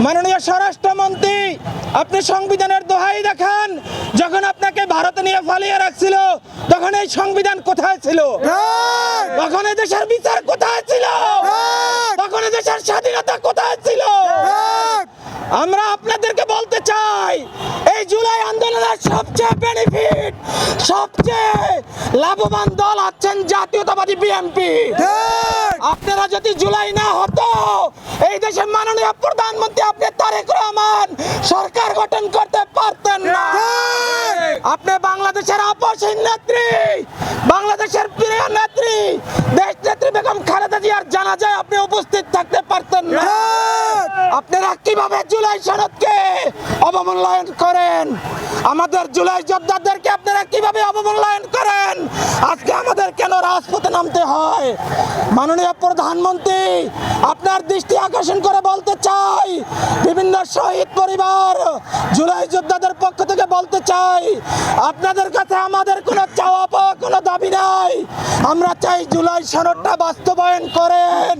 মাননীয় স্বরাষ্ট্রমন্ত্রী, আপনি সংবিধানের দোহাই দেখান। যখন আপনাকে ভারতে নিয়ে ফালিয়ে রাখছিল তখন এই সংবিধান কোথায় ছিল? তখন এই দেশের বিচার কোথায় ছিল? তখন এই দেশের স্বাধীনতা কোথায় ছিল? আমরা আপনাদেরকে বলতে চাই, এই জুলাই আন্দোলনের সবচেয়ে বেনিফিট, সবচেয়ে লাভবান দল আছেন জাতীয়তাবাদী বিএনপি। আপনারা যদি জুলাই না হতো, এই দেশের মাননীয় প্রধানমন্ত্রী আপনি তারেক রহমান সরকার গঠন করতে পারতেন না। আপনি বাংলাদেশের আপসহীন নেত্রী, বাংলাদেশের প্রিয় নেত্রী, দেশ নেত্রী বেগম খালেদা জিয়ার জানাজায় আপনি উপস্থিত থাকতে পারতেন না। আপনারা কিভাবে জুলাই সনদকে অবমূল্যায়ন করেন? আমাদের জুলাই যোদ্ধাদেরকে আপনারা কিভাবে অবমূল্যায়ন করেন? আজকে আমাদের কেন রাজপথে নামতে হয়? মাননীয় প্রধানমন্ত্রী, আপনার দৃষ্টি আকর্ষণ করে বলতে চাই, বিভিন্ন শহীদ পরিবার, জুলাই যোদ্ধাদের পক্ষ থেকে বলতে চাই, আপনাদের কাছে আমাদের কোনো চাওয়া পাওয়া, কোনো দাবি নাই। আমরা চাই জুলাই সনদটা বাস্তবায়ন করেন।